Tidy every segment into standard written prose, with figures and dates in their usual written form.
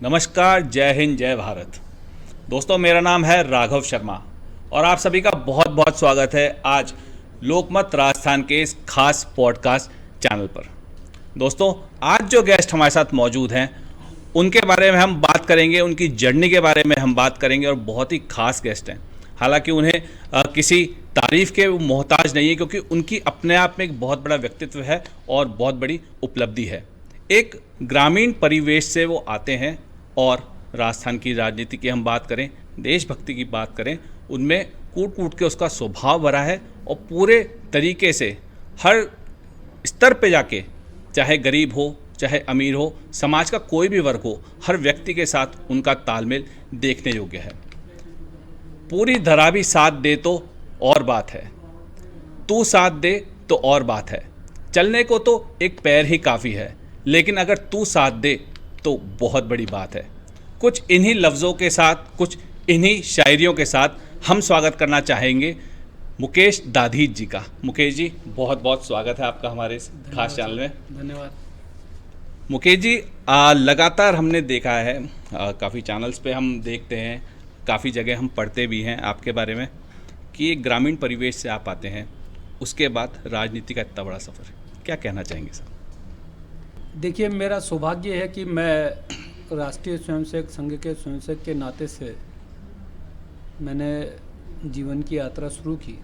नमस्कार, जय हिंद, जय भारत। दोस्तों, मेरा नाम है राघव शर्मा और आप सभी का बहुत बहुत स्वागत है आज लोकमत राजस्थान के इस खास पॉडकास्ट चैनल पर। दोस्तों, आज जो गेस्ट हमारे साथ मौजूद हैं उनके बारे में हम बात करेंगे, उनकी जर्नी के बारे में हम बात करेंगे और बहुत ही खास गेस्ट हैं। हालांकि उन्हें किसी तारीफ़ के मोहताज नहीं है, क्योंकि उनकी अपने आप में एक बहुत बड़ा व्यक्तित्व है और बहुत बड़ी उपलब्धि है। एक ग्रामीण परिवेश से वो आते हैं और राजस्थान की राजनीति की हम बात करें, देशभक्ति की बात करें, उनमें कूट कूट के उसका स्वभाव भरा है और पूरे तरीके से हर स्तर पे जाके, चाहे गरीब हो चाहे अमीर हो, समाज का कोई भी वर्ग हो, हर व्यक्ति के साथ उनका तालमेल देखने योग्य है। पूरी धरा भी साथ दे तो और बात है, तू साथ दे तो और बात है। चलने को तो एक पैर ही काफ़ी है, लेकिन अगर तू साथ दे तो बहुत बड़ी बात है। कुछ इन्हीं लफ्ज़ों के साथ, कुछ इन्हीं शायरियों के साथ हम स्वागत करना चाहेंगे मुकेश दाधीच जी का। मुकेश जी, बहुत बहुत स्वागत है आपका हमारे इस खास चैनल में। धन्यवाद। मुकेश जी, लगातार हमने देखा है, काफ़ी चैनल्स पे हम देखते हैं, काफ़ी जगह हम पढ़ते भी हैं आपके बारे में कि एक ग्रामीण परिवेश से आप आते हैं, उसके बाद राजनीति का इतना बड़ा सफ़र, क्या कहना चाहेंगे सर? देखिए, मेरा सौभाग्य है कि मैं राष्ट्रीय स्वयंसेवक संघ के स्वयंसेवक के नाते से मैंने जीवन की यात्रा शुरू की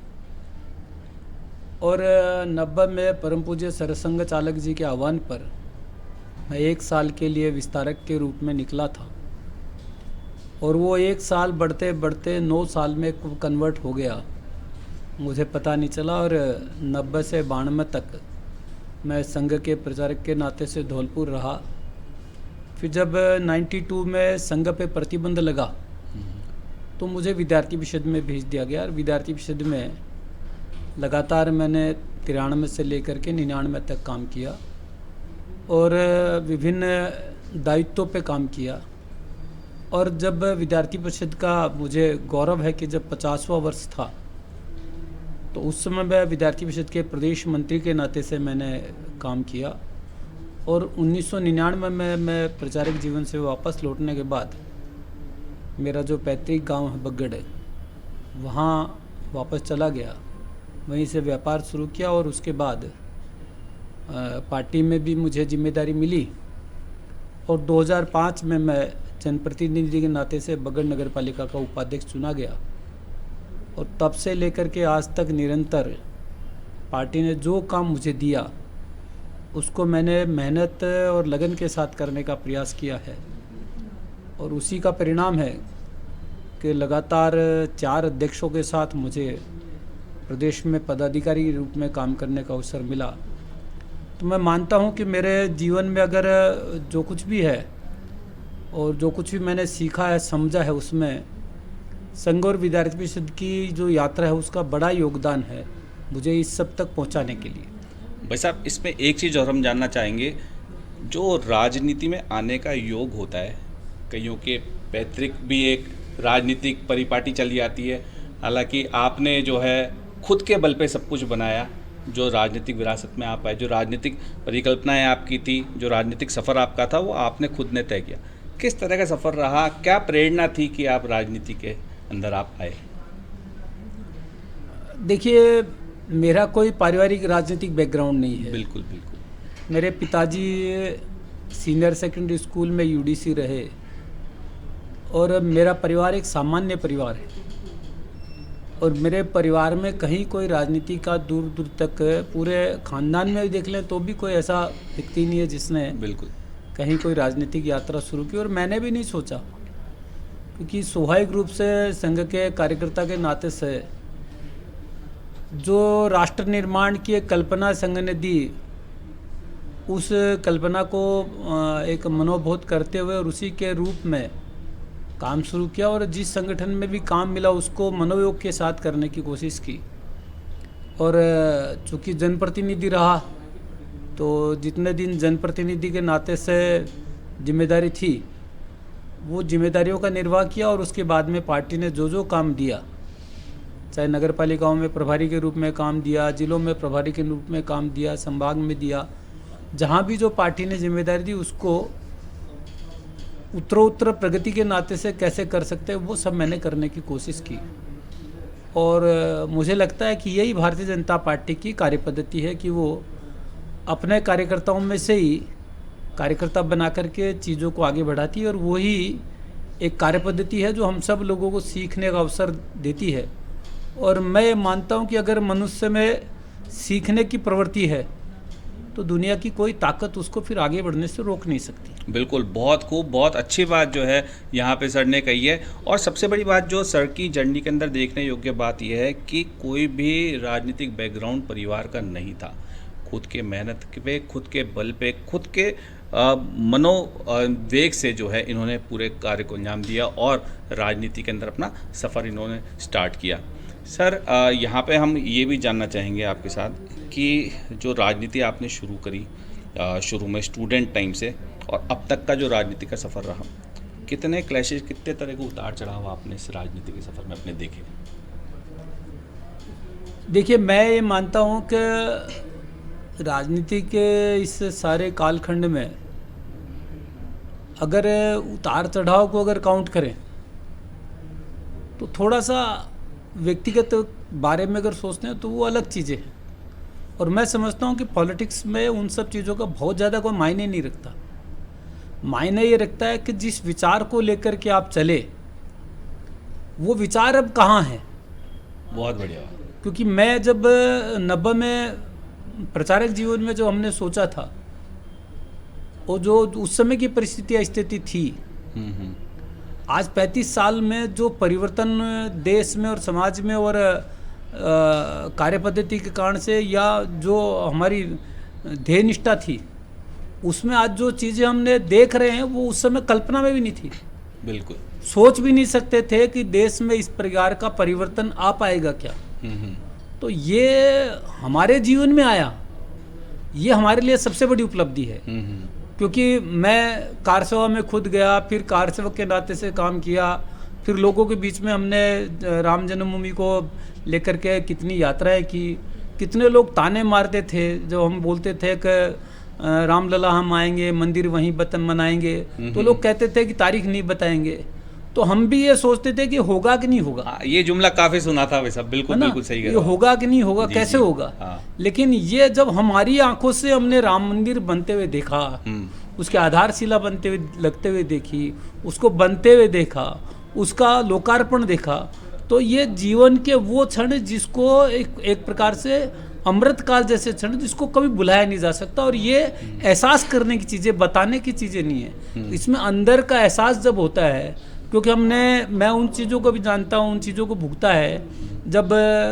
और 90 में परम पूज्य सरसंघ चालक जी के आह्वान पर मैं 1 साल के लिए विस्तारक के रूप में निकला था और वो 1 साल बढ़ते बढ़ते 9 साल में कन्वर्ट हो गया, मुझे पता नहीं चला। और 90 से 92 तक मैं संघ के प्रचारक के नाते से धौलपुर रहा। फिर जब 92 में संघ पे प्रतिबंध लगा तो मुझे विद्यार्थी परिषद में भेज दिया गया और विद्यार्थी परिषद में लगातार मैंने 93 से लेकर के 99 तक काम किया और विभिन्न दायित्वों पे काम किया। और जब विद्यार्थी परिषद का मुझे गौरव है कि जब 50वां वर्ष था तो उस समय मैं विद्यार्थी परिषद के प्रदेश मंत्री के नाते से मैंने काम किया और 1999 में मैं प्रचारक जीवन से वापस लौटने के बाद मेरा जो पैतृक गांव है बगड़, वहाँ वापस चला गया, वहीं से व्यापार शुरू किया और उसके बाद पार्टी में भी मुझे जिम्मेदारी मिली और 2005 में मैं जनप्रतिनिधि के नाते से बगड़ नगर पालिका का उपाध्यक्ष चुना गया और तब से लेकर के आज तक निरंतर पार्टी ने जो काम मुझे दिया उसको मैंने मेहनत और लगन के साथ करने का प्रयास किया है और उसी का परिणाम है कि लगातार 4 अध्यक्षों के साथ मुझे प्रदेश में पदाधिकारी के रूप में काम करने का अवसर मिला। तो मैं मानता हूं कि मेरे जीवन में अगर जो कुछ भी है और जो कुछ भी मैंने सीखा है, समझा है, उसमें संघ और विद्यार्थी परिषद की जो यात्रा है उसका बड़ा योगदान है मुझे इस सब तक पहुंचाने के लिए। भाई साहब, इसमें एक चीज़ और हम जानना चाहेंगे, जो राजनीति में आने का योग होता है, कईयों के पैतृक भी एक राजनीतिक परिपाटी चली आती है, हालांकि आपने जो है खुद के बल पे सब कुछ बनाया, जो राजनीतिक विरासत में आप आए, जो राजनीतिक परिकल्पनाएं आपकी थी, जो राजनीतिक सफ़र आपका था, वो आपने खुद ने तय किया। किस तरह का सफ़र रहा, क्या प्रेरणा थी कि आप राजनीति के अंदर आप आए? देखिए, मेरा कोई पारिवारिक राजनीतिक बैकग्राउंड नहीं है। बिल्कुल बिल्कुल। मेरे पिताजी सीनियर सेकेंडरी स्कूल में यूडीसी रहे और मेरा परिवार एक सामान्य परिवार है और मेरे परिवार में कहीं कोई राजनीति का दूर दूर तक, पूरे ख़ानदान में भी देख लें तो भी कोई ऐसा व्यक्ति नहीं है जिसने बिल्कुल कहीं कोई राजनीतिक यात्रा शुरू की और मैंने भी नहीं सोचा, क्योंकि स्वाभाविक रूप से संघ के कार्यकर्ता के नाते से जो राष्ट्र निर्माण की एक कल्पना संघ ने दी, उस कल्पना को एक मनोबोध करते हुए और उसी के रूप में काम शुरू किया और जिस संगठन में भी काम मिला उसको मनोयोग के साथ करने की कोशिश की। और चूँकि जनप्रतिनिधि रहा तो जितने दिन जनप्रतिनिधि के नाते से जिम्मेदारी थी वो जिम्मेदारियों का निर्वाह किया और उसके बाद में पार्टी ने जो जो काम दिया, चाहे नगर पालिकाओं में प्रभारी के रूप में काम दिया, जिलों में प्रभारी के रूप में काम दिया, संभाग में दिया, जहाँ भी जो पार्टी ने जिम्मेदारी दी उसको उत्तरोत्तर प्रगति के नाते से कैसे कर सकते हैं, वो सब मैंने करने की कोशिश की। और मुझे लगता है कि यही भारतीय जनता पार्टी की कार्यपद्धति है कि वो अपने कार्यकर्ताओं में से ही कार्यकर्ता बना करके चीज़ों को आगे बढ़ाती है, और वही एक कार्यपद्धति है जो हम सब लोगों को सीखने का अवसर देती है। और मैं मानता हूँ कि अगर मनुष्य में सीखने की प्रवृत्ति है तो दुनिया की कोई ताकत उसको फिर आगे बढ़ने से रोक नहीं सकती। बिल्कुल, बहुत खूब, बहुत अच्छी बात जो है यहाँ पे सर ने कही है। और सबसे बड़ी बात जो सर की जर्नी के अंदर देखने योग्य बात यह है कि कोई भी राजनीतिक बैकग्राउंड परिवार का नहीं था। खुद के मेहनत पे, खुद के बल पे, खुद के मनोवेग से जो है इन्होंने पूरे कार्य को अंजाम दिया और राजनीति के अंदर अपना सफ़र इन्होंने स्टार्ट किया। सर यहाँ पे हम ये भी जानना चाहेंगे आपके साथ कि जो राजनीति आपने शुरू करी शुरू में स्टूडेंट टाइम से और अब तक का जो राजनीति का सफ़र रहा, कितने क्लैशेस, कितने तरह के उतार चढ़ाव आपने इस राजनीति के सफ़र में अपने देखे? देखिए, मैं ये मानता हूँ कि राजनीति के इस सारे कालखंड में अगर उतार चढ़ाव को अगर काउंट करें तो थोड़ा सा व्यक्तिगत बारे में अगर सोचते हैं तो वो अलग चीज़ें हैं। और मैं समझता हूँ कि पॉलिटिक्स में उन सब चीज़ों का बहुत ज़्यादा कोई मायने नहीं रखता। मायने ये रखता है कि जिस विचार को लेकर के आप चले वो विचार अब कहाँ है। बहुत बढ़िया। क्योंकि मैं जब 90 में प्रचारक जीवन में जो हमने सोचा था वो जो उस समय की स्थिति थी, आज 35 साल में जो परिवर्तन देश में और समाज में और कार्यपद्धति के कारण से या जो हमारी ध्येय निष्ठा थी उसमें आज जो चीज़ें हमने देख रहे हैं वो उस समय कल्पना में भी नहीं थी। बिल्कुल सोच भी नहीं सकते थे कि देश में इस प्रकार का परिवर्तन आ पाएगा क्या। तो ये हमारे जीवन में आया, ये हमारे लिए सबसे बड़ी उपलब्धि है। क्योंकि मैं कार सेवा में खुद गया, फिर कार सेवक के नाते से काम किया, फिर लोगों के बीच में हमने राम जन्मभूमि को लेकर के कितनी यात्राएं की। कितने लोग ताने मारते थे जो हम बोलते थे कि रामलला हम आएंगे, मंदिर वहीं वतन बनाएंगे, तो लोग कहते थे कि तारीख नहीं बताएंगे। तो हम भी ये सोचते थे कि होगा कि नहीं होगा। ये जुमला काफ़ी सुना था वैसा, बिल्कुल बिल्कुल सही कह रहे हो। ये होगा कि नहीं होगा, कैसे होगा। लेकिन ये जब हमारी आंखों से हमने राम मंदिर बनते हुए देखा, उसके आधारशिला बनते हुए लगते हुए देखी, उसको बनते हुए देखा, उसका लोकार्पण देखा, तो ये जीवन के वो क्षण जिसको एक प्रकार से अमृत काल जैसे क्षण जिसको कभी बुलाया नहीं जा सकता। और ये एहसास करने की चीज़ें, बताने की चीज़ें नहीं है। इसमें अंदर का एहसास जब होता है, क्योंकि मैं उन चीज़ों को भी जानता हूँ, उन चीज़ों को भुगता है। जब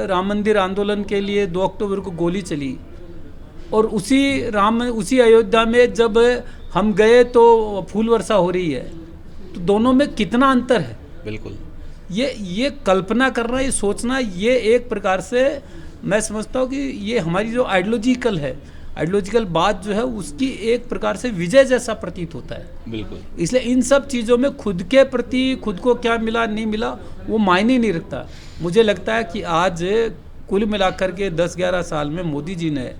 राम मंदिर आंदोलन के लिए 2 अक्टूबर को गोली चली और उसी अयोध्या में जब हम गए तो फूल वर्षा हो रही है, तो दोनों में कितना अंतर है। बिल्कुल ये कल्पना करना, ये सोचना, ये एक प्रकार से मैं समझता हूँ कि ये हमारी जो आइडियोलॉजिकल बात जो है उसकी एक प्रकार से विजय जैसा प्रतीत होता है। बिल्कुल। इसलिए इन सब चीज़ों में खुद के प्रति, खुद को क्या मिला नहीं मिला वो मायने नहीं रखता। मुझे लगता है कि आज कुल मिलाकर के 10-11 साल में मोदी जी ने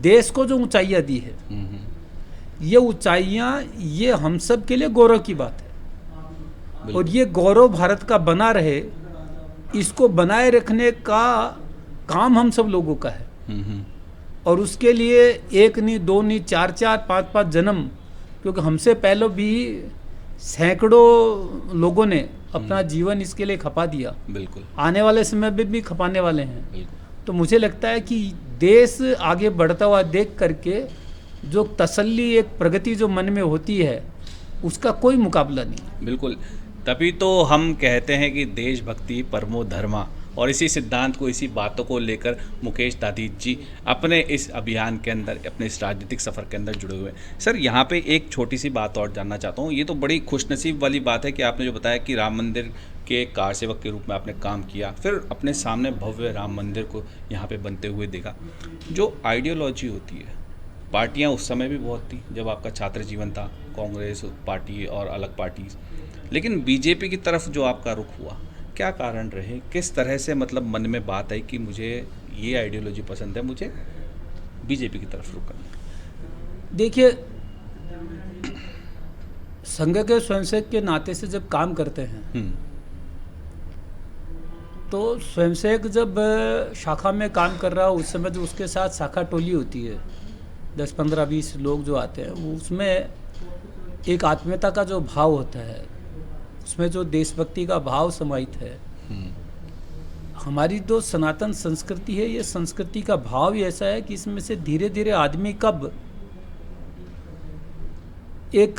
देश को जो ऊंचाइयाँ दी है, ये ऊंचाइयाँ ये हम सब के लिए गौरव की बात है। और ये गौरव भारत का बना रहे, इसको बनाए रखने का काम हम सब लोगों का है। और उसके लिए 1 नहीं, 2 नहीं, 4-4, 5-5 जन्म, क्योंकि हमसे पहले भी सैकड़ों लोगों ने अपना जीवन इसके लिए खपा दिया। बिल्कुल। आने वाले समय में भी खपाने वाले हैं। तो मुझे लगता है कि देश आगे बढ़ता हुआ देख करके जो तसल्ली, एक प्रगति जो मन में होती है, उसका कोई मुकाबला नहीं। बिल्कुल, तभी तो हम कहते हैं कि देशभक्ति परमो धर्मा, और इसी सिद्धांत को, इसी बातों को लेकर मुकेश दाधीच जी अपने इस अभियान के अंदर, अपने इस राजनीतिक सफ़र के अंदर जुड़े हुए हैं। सर यहाँ पे एक छोटी सी बात और जानना चाहता हूँ। ये तो बड़ी खुशनसीब वाली बात है कि आपने जो बताया कि राम मंदिर के कार सेवक के रूप में आपने काम किया, फिर अपने सामने भव्य राम मंदिर को यहाँ पे बनते हुए देखा। जो आइडियोलॉजी होती है, पार्टियाँ उस समय भी बहुत थी जब आपका छात्र जीवन था, कांग्रेस पार्टी और अलग पार्टी, लेकिन बीजेपी की तरफ जो आपका रुख हुआ, क्या कारण रहे, किस तरह से मतलब मन में बात आई कि मुझे ये आइडियोलॉजी पसंद है, मुझे बीजेपी की तरफ रुख करना? देखिए, संघ के स्वयंसेवक के नाते से जब काम करते हैं तो स्वयंसेवक जब शाखा में काम कर रहा हो उस समय जो उसके साथ शाखा टोली होती है 10, 15, 20 लोग जो आते हैं वो उसमें एक आत्मीयता का जो भाव होता है, उसमें जो देशभक्ति का भाव समाहित है। हमारी जो सनातन संस्कृति है, ये संस्कृति का भाव ही ऐसा है कि इसमें से धीरे धीरे आदमी कब एक,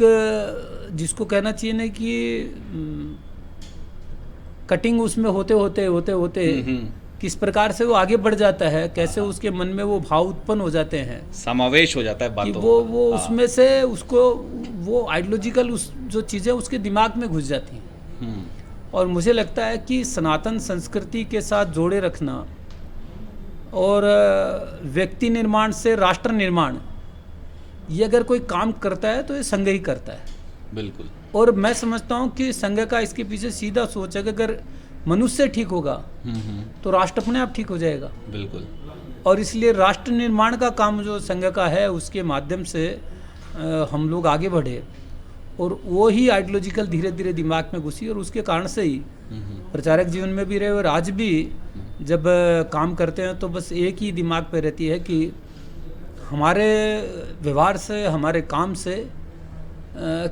जिसको कहना चाहिए ना कि कटिंग उसमें होते होते किस प्रकार से वो आगे बढ़ जाता है, कैसे उसके मन में वो भाव उत्पन्न हो जाते हैं, समावेश हो जाता है बातों कि वो उसमें से उसको वो आइडियोलॉजिकल उस जो चीज़ें उसके दिमाग में घुस जाती हैं। और मुझे लगता है कि सनातन संस्कृति के साथ जोड़े रखना और व्यक्ति निर्माण से राष्ट्र निर्माण, ये अगर कोई काम करता है तो ये संघ ही करता है। बिल्कुल। और मैं समझता हूँ कि संघ का इसके पीछे सीधा सोच है कि अगर मनुष्य ठीक होगा तो राष्ट्र अपने आप ठीक हो जाएगा। बिल्कुल। और इसलिए राष्ट्र निर्माण का काम जो संघ का है उसके माध्यम से हम लोग आगे बढ़े और वो ही आइडियोलॉजिकल धीरे धीरे दिमाग में घुसी और उसके कारण से ही प्रचारक जीवन में भी रहे और आज भी जब काम करते हैं तो बस एक ही दिमाग पे रहती है कि हमारे व्यवहार से, हमारे काम से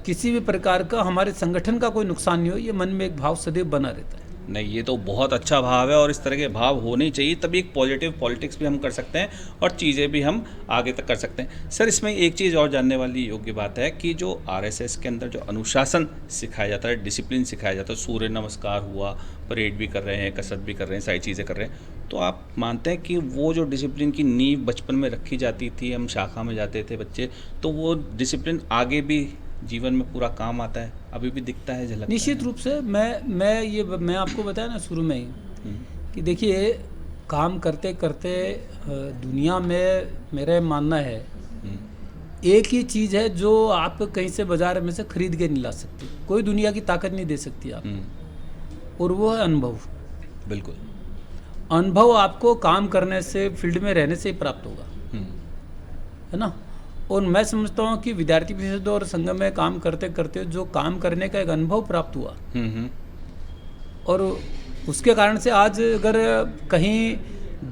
किसी भी प्रकार का हमारे संगठन का कोई नुकसान नहीं हो, ये मन में एक भाव सदैव बना रहता है। नहीं, ये तो बहुत अच्छा भाव है और इस तरह के भाव होने ही चाहिए, तभी एक पॉजिटिव पॉलिटिक्स भी हम कर सकते हैं और चीज़ें भी हम आगे तक कर सकते हैं। सर, इसमें एक चीज़ और जानने वाली योग्य बात है कि जो आरएसएस के अंदर जो अनुशासन सिखाया जाता है, डिसिप्लिन सिखाया जाता है, सूर्य नमस्कार हुआ, परेड भी कर रहे हैं, कसरत भी कर रहे हैं, सारी चीज़ें कर रहे हैं, तो आप मानते हैं कि वो जो डिसिप्लिन की नींव बचपन में रखी जाती थी, हम शाखा में जाते थे बच्चे, तो वो डिसिप्लिन आगे भी जीवन में पूरा काम आता है, अभी भी दिखता है, झलकता है? निश्चित रूप से मैं आपको बताया ना शुरू में ही कि देखिए काम करते करते दुनिया में मेरा मानना है एक ही चीज़ है जो आप कहीं से बाजार में से खरीद के नहीं ला सकते, कोई दुनिया की ताकत नहीं दे सकती आप, और वो है अनुभव। बिल्कुल। अनुभव आपको काम करने से, फील्ड में रहने से ही प्राप्त होगा, है ना। और मैं समझता हूँ कि विद्यार्थी परिषद और संघ में काम करते करते जो काम करने का एक अनुभव प्राप्त हुआ और उसके कारण से आज अगर कहीं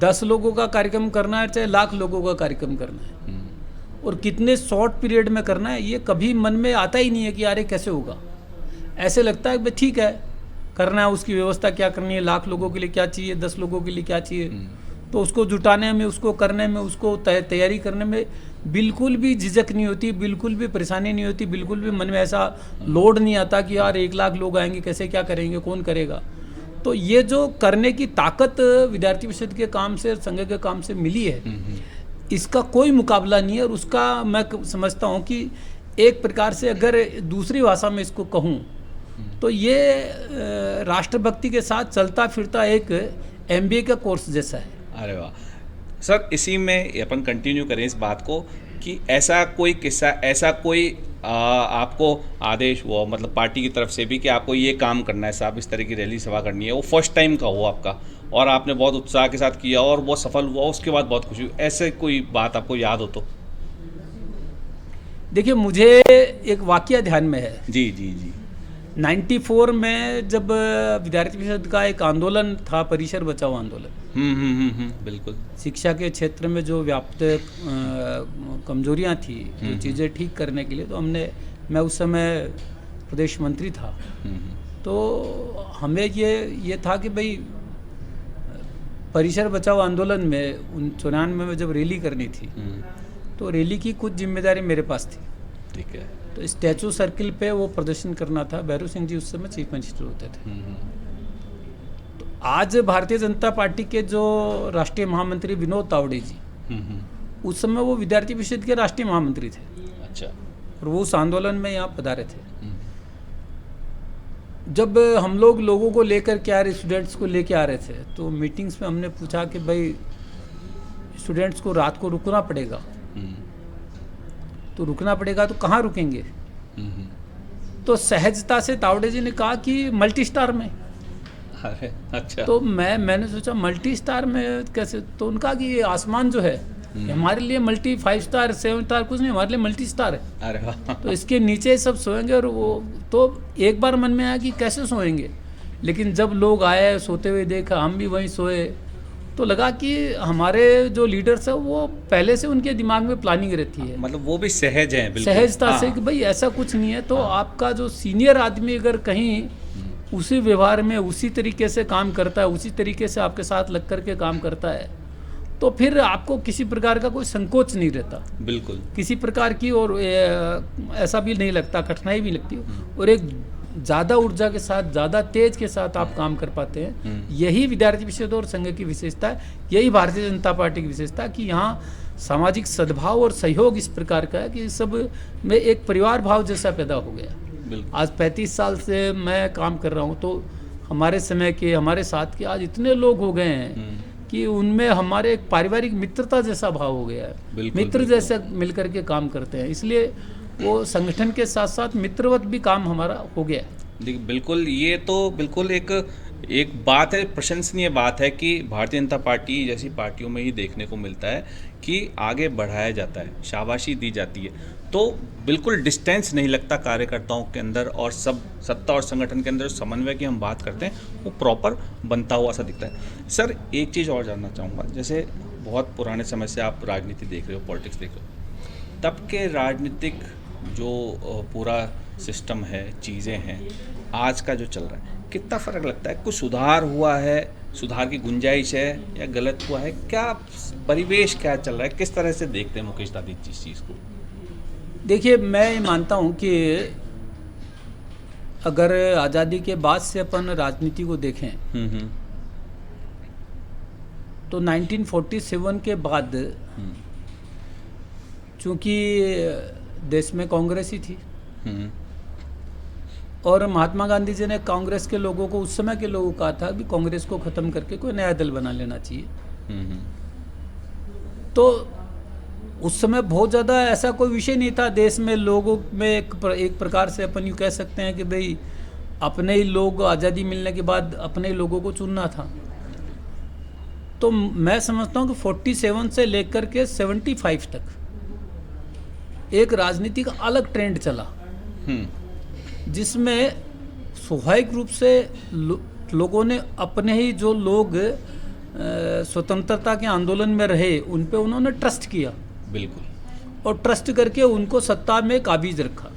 10 लोगों का कार्यक्रम करना है, चाहे लाख लोगों का कार्यक्रम करना है और कितने शॉर्ट पीरियड में करना है, ये कभी मन में आता ही नहीं है कि यार ये कैसे होगा। ऐसे लगता है कि ठीक है करना है, उसकी व्यवस्था क्या करनी है, लाख लोगों के लिए क्या चाहिए, 10 लोगों के लिए क्या चाहिए, तो उसको जुटाने में, उसको करने में, उसको तैयारी करने में बिल्कुल भी झिझक नहीं होती, बिल्कुल भी परेशानी नहीं होती, बिल्कुल भी मन में ऐसा लोड नहीं आता कि यार 1 लाख लोग आएंगे, कैसे क्या करेंगे, कौन करेगा। तो ये जो करने की ताकत विद्यार्थी परिषद के काम से, संघ के काम से मिली है, इसका कोई मुकाबला नहीं है। और उसका मैं समझता हूँ कि एक प्रकार से अगर दूसरी भाषा में इसको कहूँ तो ये राष्ट्रभक्ति के साथ चलता फिरता एक MBA का कोर्स जैसा है। अरे वाह सर, इसी में अपन कंटिन्यू करें इस बात को कि ऐसा कोई किस्सा, ऐसा कोई आपको आदेश हुआ, मतलब पार्टी की तरफ से भी कि आपको ये काम करना है साहब, इस तरह की रैली सभा करनी है, वो फर्स्ट टाइम का हो आपका और आपने बहुत उत्साह के साथ किया और वो सफल हुआ, उसके बाद बहुत खुशी हुई, ऐसे कोई बात आपको याद हो तो? देखिए मुझे एक वाकया ध्यान में है। जी जी जी। 94 में जब विद्यार्थी परिषद का एक आंदोलन था, परिसर बचाओ आंदोलन, बिल्कुल, शिक्षा के क्षेत्र में जो व्याप्त कमजोरियां थी, जो चीज़ें ठीक करने के लिए, तो मैं उस समय प्रदेश मंत्री था, तो हमें ये था कि भाई परिसर बचाओ आंदोलन में 94 में जब रैली करनी थी तो रैली की कुछ जिम्मेदारी मेरे पास थी। ठीक है। तो स्टैचू सर्किल पे वो प्रदर्शन करना था। भैरू सिंह जी उस समय चीफ मिनिस्टर होते थे। तो आज भारतीय जनता पार्टी के जो राष्ट्रीय महामंत्री विनोद तावड़े जी, उस समय वो विद्यार्थी परिषद के राष्ट्रीय महामंत्री थे। अच्छा। और वो उस आंदोलन में यहाँ पधारे थे। जब हम लोगों को लेकर के आ रहे, स्टूडेंट्स को लेके आ रहे थे, तो मीटिंग्स में हमने पूछा कि भाई स्टूडेंट्स को रात को रुकना पड़ेगा, तो रुकना पड़ेगा तो कहाँ रुकेंगे? तो सहजता से तावड़े जी ने कहा कि मल्टी स्टार में। अरे अच्छा। तो मैंने सोचा मल्टी स्टार में कैसे? तो उनका कि ये आसमान जो है हमारे लिए मल्टी 5 स्टार 7 स्टार कुछ नहीं, हमारे लिए मल्टी स्टार है। अरे वाह। तो इसके नीचे सब सोएंगे। और वो तो एक बार मन में आया कि कैसे सोएंगे, लेकिन जब लोग आए सोते हुए देखा, हम भी वहीं सोए, तो लगा कि हमारे जो लीडर्स है वो पहले से उनके दिमाग में प्लानिंग रहती है, मतलब वो भी सहज हैं बिल्कुल, सहजता से हाँ। कि भाई ऐसा कुछ नहीं है। तो आपका जो सीनियर आदमी अगर कहीं उसी व्यवहार में उसी तरीके से काम करता है, उसी तरीके से आपके साथ लग कर के काम करता है, तो फिर आपको किसी प्रकार का कोई संकोच नहीं रहता, बिल्कुल। किसी प्रकार की, और ऐसा भी नहीं लगता, कठिनाई भी लगती, और एक ज़्यादा ऊर्जा के साथ, ज़्यादा तेज के साथ आप काम कर पाते हैं। यही विद्यार्थी परिषद और संघ की विशेषता है, यही भारतीय जनता पार्टी की विशेषता है कि यहाँ सामाजिक सद्भाव और सहयोग इस प्रकार का है कि सब में एक परिवार भाव जैसा पैदा हो गया। बिल्कुल। आज 35 साल से मैं काम कर रहा हूँ, तो हमारे समय के, हमारे साथ के आज इतने लोग हो गए हैं कि उनमें हमारे एक पारिवारिक मित्रता जैसा भाव हो गया है, बिल्कुल, मित्र बिल्कुल। जैसे मिलकर के काम करते हैं, इसलिए वो संगठन के साथ साथ मित्रवत भी काम हमारा हो गया है। देखिए बिल्कुल, ये तो बिल्कुल एक बात है, प्रशंसनीय बात है कि भारतीय जनता पार्टी जैसी पार्टियों में ही देखने को मिलता है कि आगे बढ़ाया जाता है, शाबाशी दी जाती है, तो बिल्कुल डिस्टेंस नहीं लगता कार्यकर्ताओं के अंदर, और सब सत्ता और संगठन के अंदर समन्वय की हम बात करते हैं वो प्रॉपर बनता हुआ सा दिखता है। सर एक चीज़ और जानना चाहूँगा, जैसे बहुत पुराने समय से आप राजनीति देख रहे हो, पॉलिटिक्स देख रहे हो, तब के राजनीतिक जो पूरा सिस्टम है, चीज़ें हैं, आज का जो चल रहा है, कितना फ़र्क लगता है? कुछ सुधार हुआ है, सुधार की गुंजाइश है, या गलत हुआ है? क्या परिवेश क्या चल रहा है, किस तरह से देखते हैं मुकेश दादी इस चीज़ को? देखिए, मैं ये मानता हूँ कि अगर आज़ादी के बाद से अपन राजनीति को देखें तो 1947 के बाद चूँकि देश में कांग्रेस ही थी, और महात्मा गांधी जी ने कांग्रेस के लोगों को, उस समय के लोगों को कहा था कि कांग्रेस को ख़त्म करके कोई नया दल बना लेना चाहिए। तो उस समय बहुत ज़्यादा ऐसा कोई विषय नहीं था देश में, लोगों में एक प्रकार से अपन यूँ कह सकते हैं कि भाई अपने ही लोग, आज़ादी मिलने के बाद अपने ही लोगों को चुनना था। तो मैं समझता हूँ कि 47 से लेकर के 75 तक एक राजनीति का अलग ट्रेंड चला, जिसमें स्वाभाविक रूप से लोगों ने अपने ही जो लोग स्वतंत्रता के आंदोलन में रहे उन पे उन्होंने ट्रस्ट किया, बिल्कुल, और ट्रस्ट करके उनको सत्ता में काबिज रखा।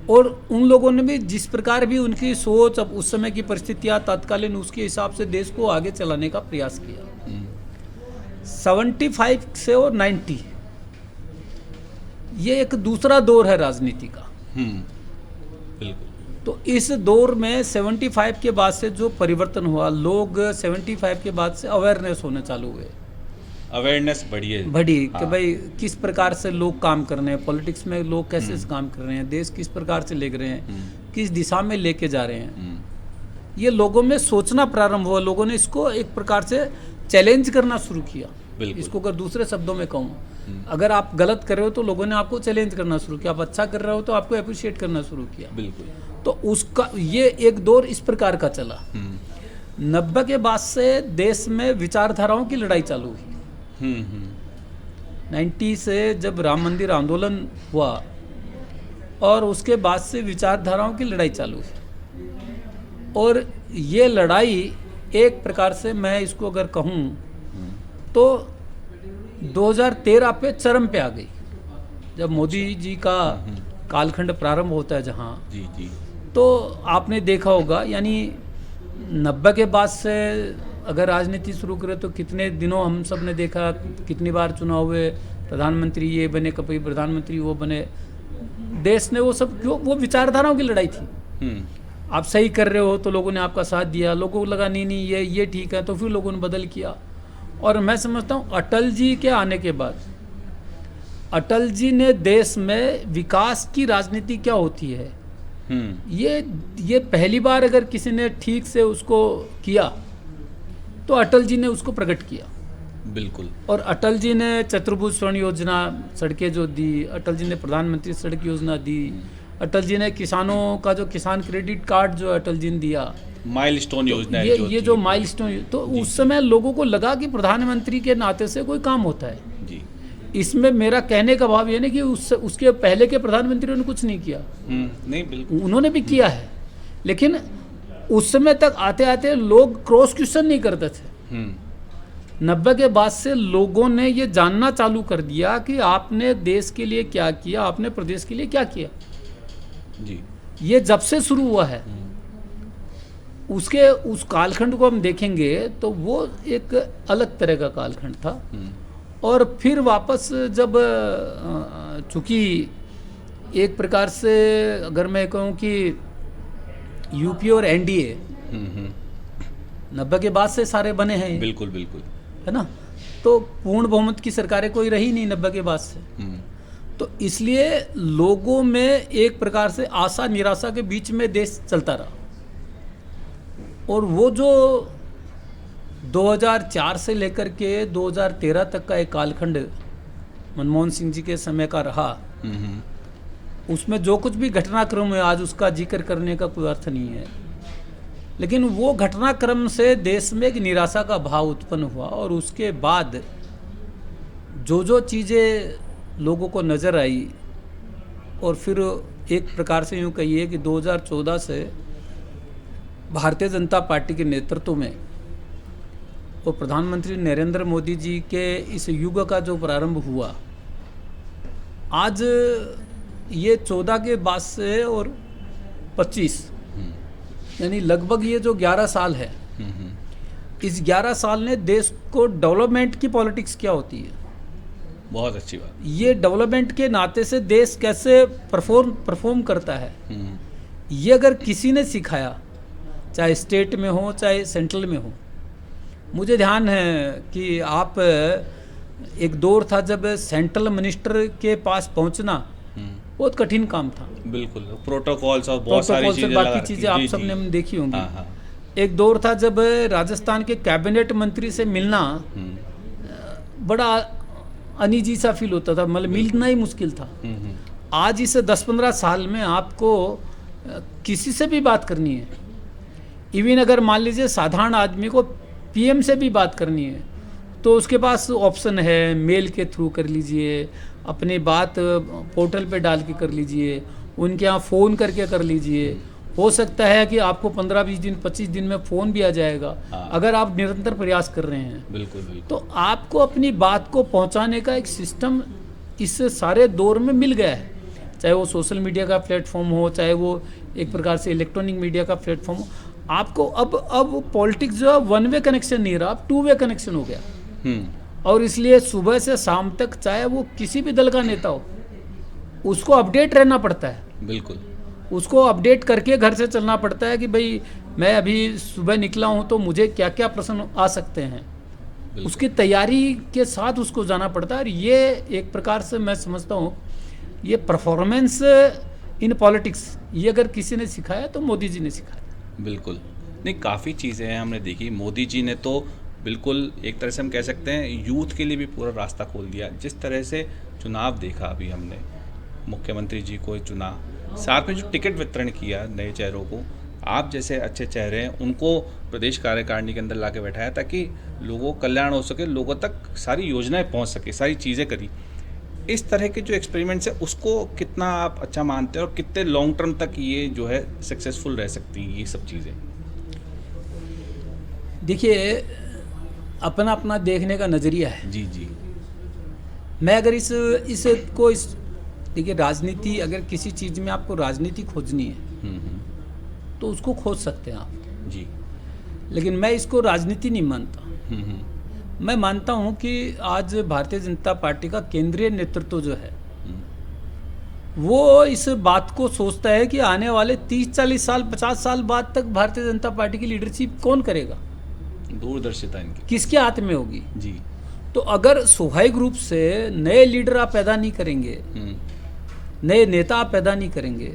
और उन लोगों ने भी जिस प्रकार भी उनकी सोच, अब उस समय की परिस्थितियाँ तत्कालीन, उसके हिसाब से देश को आगे चलाने का प्रयास किया। 75 से और 90 ये एक दूसरा दौर है राजनीति का। बिल्कुल। तो इस दौर में 75 के बाद से जो परिवर्तन हुआ, लोग 75 के बाद से अवेयरनेस होने चालू हुए, अवेयरनेस बढ़ी कि हाँ। भाई किस प्रकार से लोग काम कर रहे हैं, पॉलिटिक्स में लोग कैसे काम कर रहे हैं, देश किस प्रकार से ले रहे हैं, किस दिशा में लेके जा रहे हैं, ये लोगों में सोचना प्रारंभ हुआ। लोगों ने इसको एक प्रकार से चैलेंज करना शुरू किया। इसको अगर दूसरे शब्दों में कहूँ, अगर आप गलत कर रहे हो तो लोगों ने आपको चैलेंज करना शुरू किया, आप अच्छा कर रहे हो तो आपको अप्रिशिएट करना शुरू किया। बिल्कुल। तो उसका ये एक दौर इस प्रकार का चला। 90 के बाद से देश में विचारधाराओं की लड़ाई चालू हुई। 90 से जब राम मंदिर आंदोलन हुआ, और उसके बाद से विचारधाराओं की लड़ाई चालू हुई, और ये लड़ाई एक प्रकार से मैं इसको अगर कहूँ तो 2013 पे चरम पे आ गई, जब मोदी जी का कालखंड प्रारंभ होता है जहाँ। जी। तो आपने देखा होगा, यानी 90 के बाद से अगर राजनीति शुरू करें तो कितने दिनों हम सब ने देखा, कितनी बार चुनाव हुए, प्रधानमंत्री ये बने, कभी प्रधानमंत्री वो बने, देश ने वो सब क्यों, वो विचारधाराओं की लड़ाई थी। आप सही कर रहे हो तो लोगों ने आपका साथ दिया, लोगों को लगा नहीं ये ठीक है, तो फिर लोगों ने बदल किया। और मैं समझता हूँ अटल जी के आने के बाद, अटल जी ने देश में विकास की राजनीति क्या होती है, ये पहली बार अगर किसी ने ठीक से उसको किया तो अटल जी ने उसको प्रकट किया। बिल्कुल। और अटल जी ने चतुर्भुज स्वर्ण योजना, सड़कें जो दी, अटल जी ने प्रधानमंत्री सड़क योजना दी, अटल जी ने किसानों का जो किसान क्रेडिट कार्ड जो अटल जी ने दिया, माइलस्टोन योजना, ये जो माइलस्टोन, तो उस समय लोगों को लगा कि प्रधानमंत्री के नाते से कोई काम होता है। इसमें मेरा कहने का भाव ये नहीं कि उसके पहले के प्रधानमंत्रियों ने कुछ नहीं किया, नहीं बिल्कुल, उन्होंने भी किया है, लेकिन उस समय तक आते आते लोग क्रॉस क्वेश्चन नहीं करते थे। 90 के बाद से लोगों ने ये जानना चालू कर दिया कि आपने देश के लिए क्या किया, आपने प्रदेश के लिए क्या किया जी। ये जब से शुरू हुआ है उसके उस कालखंड को हम देखेंगे तो वो एक अलग तरह का कालखंड था। और फिर वापस जब चूंकि एक प्रकार से अगर मैं कहूँ कि यूपी और एनडीए 90 के बाद से सारे बने हैं, बिल्कुल बिल्कुल, है ना, तो पूर्ण बहुमत की सरकारें कोई रही नहीं 90 के बाद से। तो इसलिए लोगों में एक प्रकार से आशा निराशा के बीच में देश चलता रहा। और वो जो 2004 से लेकर के 2013 तक का एक कालखंड मनमोहन सिंह जी के समय का रहा, उसमें जो कुछ भी घटनाक्रम है आज उसका जिक्र करने का कोई अर्थ नहीं है, लेकिन वो घटनाक्रम से देश में एक निराशा का भाव उत्पन्न हुआ। और उसके बाद जो जो चीज़ें लोगों को नज़र आई, और फिर एक प्रकार से यूँ कहिए कि 2014 से भारतीय जनता पार्टी के नेतृत्व में और प्रधानमंत्री नरेंद्र मोदी जी के इस युग का जो प्रारंभ हुआ, आज ये 14 के बाद से और 25 यानी लगभग ये जो 11 साल है, इस 11 साल ने देश को डेवलपमेंट की पॉलिटिक्स क्या होती है, बहुत अच्छी बात, ये डेवलपमेंट के नाते से देश कैसे परफॉर्म करता है, ये अगर किसी ने सिखाया, चाहे स्टेट में हो चाहे सेंट्रल में हो। मुझे ध्यान है कि आप एक दौर था जब सेंट्रल मिनिस्टर के पास पहुंचना बहुत कठिन काम था, बिल्कुल, प्रोटोकॉल्स और बहुत सारी चीजें, बाकी चीजें आप सबने हम देखी होंगी। एक दौर था जब राजस्थान के कैबिनेट मंत्री से मिलना बड़ा अनईजी सा फील होता था, मतलब मिलना ही मुश्किल था। आज इस 10-15 साल में आपको किसी से भी बात करनी है, इवन अगर मान लीजिए साधारण आदमी को पीएम से भी बात करनी है तो उसके पास ऑप्शन है, मेल के थ्रू कर लीजिए, अपनी बात पोर्टल पे डाल के कर लीजिए, उनके यहाँ फ़ोन करके कर लीजिए। हो सकता है कि आपको 15-20 दिन 25 दिन में फ़ोन भी आ जाएगा, अगर आप निरंतर प्रयास कर रहे हैं। बिल्कुल बिल्कुल। तो आपको अपनी बात को पहुँचाने का एक सिस्टम इस सारे दौर में मिल गया है, चाहे वो सोशल मीडिया का प्लेटफॉर्म हो, चाहे वो एक प्रकार से इलेक्ट्रॉनिक मीडिया का प्लेटफॉर्म हो। आपको अब पॉलिटिक्स जो है वन वे कनेक्शन नहीं रहा, अब 2 वे कनेक्शन हो गया। और इसलिए सुबह से शाम तक चाहे वो किसी भी दल का नेता हो, उसको अपडेट रहना पड़ता है। बिल्कुल, उसको अपडेट करके घर से चलना पड़ता है कि भाई मैं अभी सुबह निकला हूँ तो मुझे क्या क्या प्रश्न आ सकते हैं, उसकी तैयारी के साथ उसको जाना पड़ता है। और ये एक प्रकार से मैं समझता हूँ ये परफॉर्मेंस इन पॉलिटिक्स, ये अगर किसी ने सिखाया तो मोदी जी ने सिखाया। बिल्कुल, नहीं काफ़ी चीज़ें हैं हमने देखी। मोदी जी ने तो बिल्कुल एक तरह से हम कह सकते हैं यूथ के लिए भी पूरा रास्ता खोल दिया। जिस तरह से चुनाव देखा अभी हमने, मुख्यमंत्री जी को चुना, साथ में जो टिकट वितरण किया नए चेहरों को, आप जैसे अच्छे चेहरे हैं उनको प्रदेश कार्यकारिणी के अंदर ला के बैठाया ताकि लोगों का कल्याण हो सके, लोगों तक सारी योजनाएं पहुंच सके, सारी चीज़ें करी। इस तरह के जो एक्सपेरिमेंट्स है उसको कितना आप अच्छा मानते हैं और कितने लॉन्ग टर्म तक ये जो है सक्सेसफुल रह सकती हैं ये सब चीज़ें? देखिए, अपना अपना देखने का नज़रिया है। जी जी। मैं अगर देखिए, राजनीति, अगर किसी चीज़ में आपको राजनीति खोजनी है तो उसको खोज सकते हैं आप जी, लेकिन मैं इसको राजनीति नहीं मानता। मैं मानता हूं कि आज भारतीय जनता पार्टी का केंद्रीय नेतृत्व जो है वो इस बात को सोचता है कि आने वाले 30-40 साल 50 साल बाद तक भारतीय जनता पार्टी की लीडरशिप कौन करेगा, दूरदर्शिता इनकी किसके हाथ में होगी जी। तो अगर स्वाभाविक रूप से नए लीडर आप पैदा नहीं करेंगे, नए नेता आप पैदा नहीं करेंगे,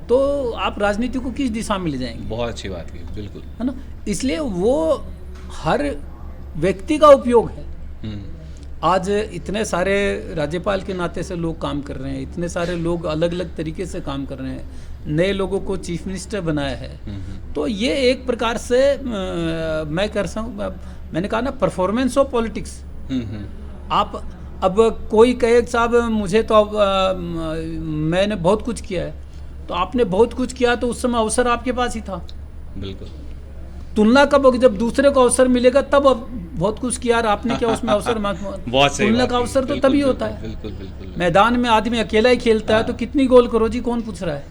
तो आप राजनीति को किस दिशा में ले जाएंगे? बहुत अच्छी बात की, बिल्कुल, है ना। इसलिए वो हर व्यक्ति का उपयोग है। आज इतने सारे राज्यपाल के नाते से लोग काम कर रहे हैं, इतने सारे लोग अलग अलग तरीके से काम कर रहे हैं, नए लोगों को चीफ मिनिस्टर बनाया है, तो ये एक प्रकार से मैं कर सकता हूँ, मैंने कहा ना, परफॉर्मेंस ऑफ पॉलिटिक्स। आप अब कोई कहे कि साहब मुझे तो मैंने बहुत कुछ किया है, तो आपने बहुत कुछ किया तो उस समय अवसर आपके पास ही था। बिल्कुल। तुलना कब होगी? जब दूसरे को अवसर मिलेगा तब। अब बहुत कुछ किया और आपने क्या उसमें अवसर बहुत सही तुलना बात का की। अवसर तो बिल्कुल, तभी बिल्कुल, होता है। बिल्कुल बिल्कुल। मैदान में आदमी अकेला ही खेलता है तो कितनी गोल करो जी, कौन पूछ रहा है?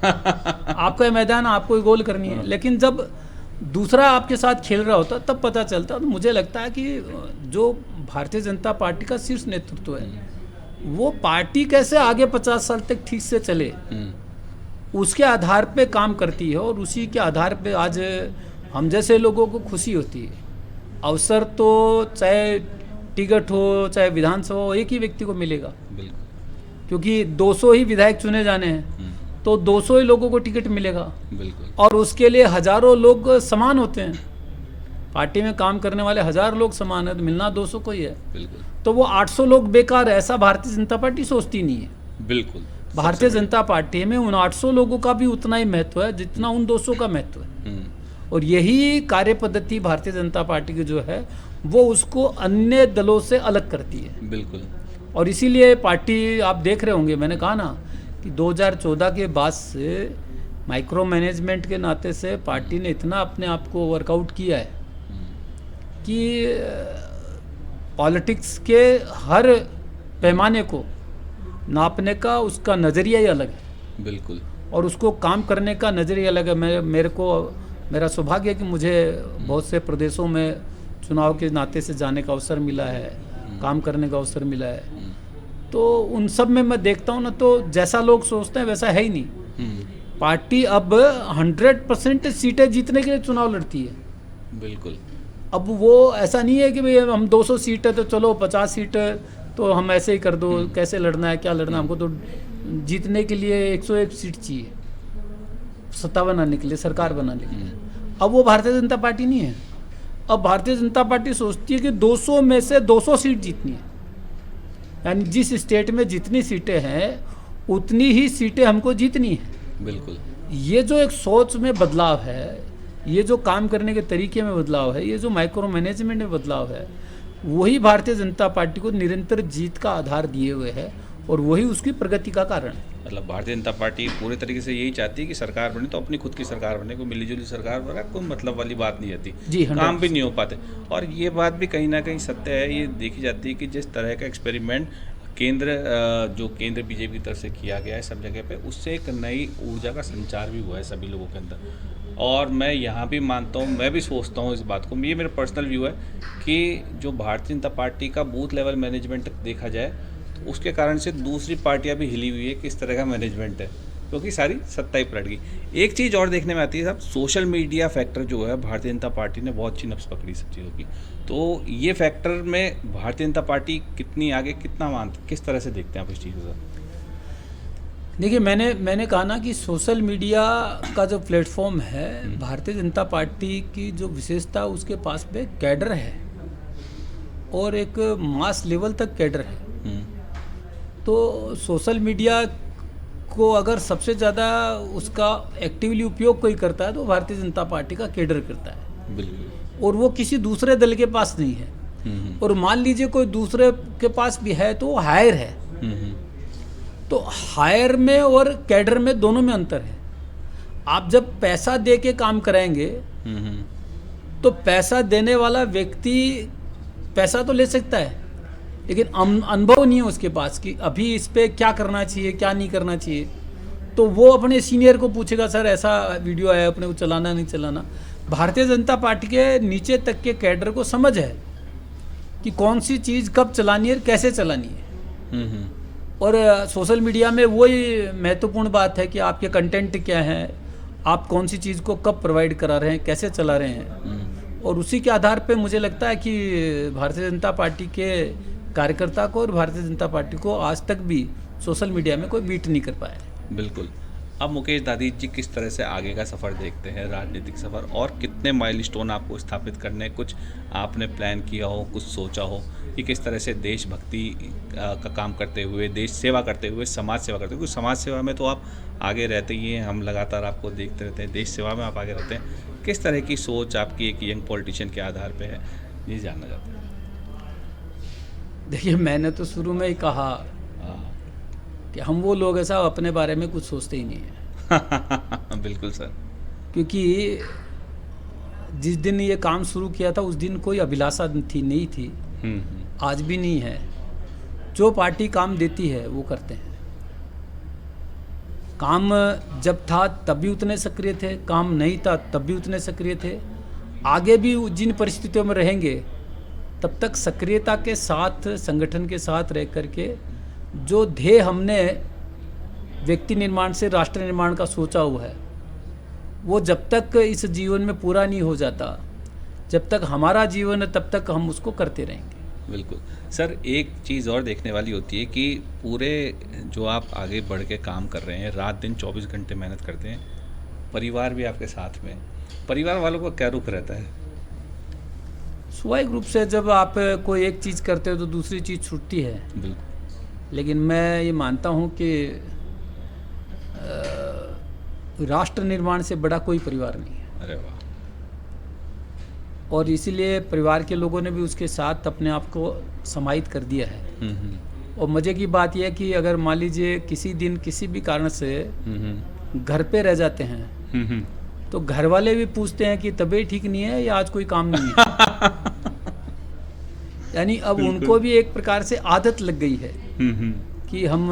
आपका मैदान, आपको ही गोल करनी है। लेकिन जब दूसरा आपके साथ खेल रहा होता तब पता चलता। तो मुझे लगता है कि जो भारतीय जनता पार्टी का शीर्ष नेतृत्व है, वो पार्टी कैसे आगे 50 साल तक ठीक से चले उसके आधार पे काम करती है, और उसी के आधार पे आज हम जैसे लोगों को खुशी होती है। अवसर तो चाहे टिकट हो चाहे विधानसभा हो, एक ही व्यक्ति को मिलेगा, बिल्कुल क्योंकि 200 ही विधायक चुने जाने हैं, तो 200 ही लोगों को टिकट मिलेगा। बिल्कुल। और उसके लिए हजारों लोग समान होते हैं, पार्टी में काम करने वाले 1000 लोग समान है, तो मिलना 200 को ही है। बिल्कुल तो वो 800 लोग बेकार है, ऐसा भारतीय जनता पार्टी सोचती नहीं है। बिल्कुल। भारतीय जनता पार्टी में उन 800 लोगों का भी उतना ही महत्व है जितना उन 200 का महत्व है। और यही कार्य पद्धति भारतीय जनता पार्टी की जो है वो उसको अन्य दलों से अलग करती है। बिल्कुल। और इसीलिए पार्टी, आप देख रहे होंगे, मैंने कहा ना कि 2014 के बाद से माइक्रो मैनेजमेंट के नाते से पार्टी ने इतना अपने आप को वर्कआउट किया है कि पॉलिटिक्स के हर पैमाने को नापने का उसका नज़रिया ही अलग है। बिल्कुल। और उसको काम करने का नज़रिया अलग है। मेरा सौभाग्य है कि मुझे बहुत से प्रदेशों में चुनाव के नाते से जाने का अवसर मिला है, काम करने का अवसर मिला है। तो उन सब में मैं देखता हूँ ना, तो जैसा लोग सोचते हैं वैसा है ही नहीं। पार्टी अब 100% सीटें जीतने के लिए चुनाव लड़ती है। बिल्कुल। अब वो ऐसा नहीं है कि भाई हम 200 सीट है तो चलो 50 सीट है तो हम ऐसे ही कर दो, कैसे लड़ना है, क्या लड़ना है, हमको तो जीतने के लिए 101 सीट चाहिए, सत्ता बनाने के लिए, सरकार बनाने के लिए। अब वो भारतीय जनता पार्टी नहीं है। अब भारतीय जनता पार्टी सोचती है कि 200 में से 200 सीट जीतनी है, यानी जिस स्टेट में जितनी सीटें हैं उतनी ही सीटें हमको जीतनी है। बिल्कुल। ये जो एक सोच में बदलाव है, ये जो काम करने के तरीके में बदलाव है, ये जो माइक्रो मैनेजमेंट में बदलाव है, वही भारतीय जनता पार्टी को निरंतर जीत का आधार दिए हुए है और वही उसकी प्रगति का कारण है। मतलब भारतीय जनता पार्टी पूरे तरीके से यही चाहती है कि सरकार बने तो अपनी खुद की सरकार बने, कोई मिलीजुली सरकार बने, कोई मतलब वाली बात नहीं आती जी, काम भी नहीं हो पाते। और ये बात भी कहीं ना कहीं सत्य है, ये देखी जाती है कि जिस तरह का एक्सपेरिमेंट जो केंद्र बीजेपी की तरफ से किया गया है सब जगह पे, उससे एक नई ऊर्जा का संचार भी हुआ है सभी लोगों के अंदर। और मैं यहाँ भी मानता हूँ, मैं भी सोचता हूँ इस बात को, ये मेरा पर्सनल व्यू है कि जो भारतीय जनता पार्टी का बूथ लेवल मैनेजमेंट देखा जाए तो उसके कारण से दूसरी पार्टियां भी हिली हुई है किस तरह का मैनेजमेंट है, क्योंकि सारी सत्ता ही पलट गई। एक चीज़ और देखने में आती है साहब, सोशल मीडिया फैक्टर जो है भारतीय जनता पार्टी ने बहुत अच्छी नब्ज पकड़ी सब चीज़ों की। तो ये फैक्टर में भारतीय जनता पार्टी कितनी आगे, कितना मानती, किस तरह से देखते हैं आप इस चीज़ को? देखिए, मैंने कहा ना कि सोशल मीडिया का जो प्लेटफॉर्म है, भारतीय जनता पार्टी की जो विशेषता उसके पास में कैडर है और एक मास लेवल तक कैडर है। तो सोशल मीडिया को अगर सबसे ज़्यादा उसका एक्टिवली उपयोग कोई करता है तो भारतीय जनता पार्टी का कैडर करता है। बिल्कुल। और वो किसी दूसरे दल के पास नहीं है। और मान लीजिए कोई दूसरे के पास भी है तो वो हायर है। तो हायर में और कैडर में दोनों में अंतर है। आप जब पैसा दे के काम कराएंगे तो पैसा देने वाला व्यक्ति पैसा तो ले सकता है, लेकिन अनुभव नहीं है उसके पास कि अभी इस पे क्या करना चाहिए, क्या नहीं करना चाहिए। तो वो अपने सीनियर को पूछेगा, सर ऐसा वीडियो आया, अपने को चलाना नहीं चलाना। भारतीय जनता पार्टी के नीचे तक के कैडर को समझ है कि कौन सी चीज़ कब चलानी है, कैसे चलानी है। और सोशल मीडिया में वही महत्वपूर्ण बात है कि आपके कंटेंट क्या हैं, आप कौन सी चीज़ को कब प्रोवाइड करा रहे हैं, कैसे चला रहे हैं। और उसी के आधार पे मुझे लगता है कि भारतीय जनता पार्टी के कार्यकर्ता को और भारतीय जनता पार्टी को आज तक भी सोशल मीडिया में कोई बीट नहीं कर पाया। बिल्कुल। अब मुकेश दादी जी किस तरह से आगे का सफ़र देखते हैं, राजनीतिक सफ़र, और कितने माइलस्टोन आपको स्थापित करने, कुछ आपने प्लान किया हो, कुछ सोचा हो कि किस तरह से देशभक्ति का काम करते हुए, देश सेवा करते हुए, समाज सेवा करते हुए, क्योंकि समाज सेवा में तो आप आगे रहते ही हैं, हम लगातार आपको देखते रहते हैं, देश सेवा में आप आगे रहते हैं। किस तरह की सोच आपकी एक यंग पॉलिटिशियन के आधार पर है, ये जानना चाहते हैं। देखिए, मैंने तो शुरू में ही कहा हाँ। कि हम वो लोग हैं साहब, अपने बारे में कुछ सोचते ही नहीं है। बिल्कुल सर। क्योंकि जिस दिन ये काम शुरू किया था उस दिन कोई अभिलाषा नहीं थी, आज भी नहीं है। जो पार्टी काम देती है वो करते हैं। काम जब था तब भी उतने सक्रिय थे, काम नहीं था तब भी उतने सक्रिय थे, आगे भी जिन परिस्थितियों में रहेंगे तब तक सक्रियता के साथ, संगठन के साथ रह करके जो ध्येय हमने व्यक्ति निर्माण से राष्ट्र निर्माण का सोचा हुआ है, वो जब तक इस जीवन में पूरा नहीं हो जाता, जब तक हमारा जीवन है तब तक हम उसको करते रहेंगे। बिल्कुल सर। एक चीज़ और देखने वाली होती है कि पूरे जो आप आगे बढ़ के काम कर रहे हैं, रात दिन 24 घंटे मेहनत करते हैं, परिवार भी आपके साथ में है। परिवार वालों का क्या रुख रहता है? स्वाभाविक रूप से जब आप कोई एक चीज़ करते हो तो दूसरी चीज़ छूटती है। बिल्कुल। लेकिन मैं ये मानता हूँ कि राष्ट्र निर्माण से बड़ा कोई परिवार नहीं है। अरे वाह। और इसीलिए परिवार के लोगों ने भी उसके साथ अपने आप को समाहित कर दिया है। और मज़े की बात यह है कि अगर मान लीजिए किसी दिन किसी भी कारण से घर पे रह जाते हैं तो घर वाले भी पूछते हैं कि तबीयत ठीक नहीं है या आज कोई काम नहीं है। यानी अब उनको भी एक प्रकार से आदत लग गई है कि हम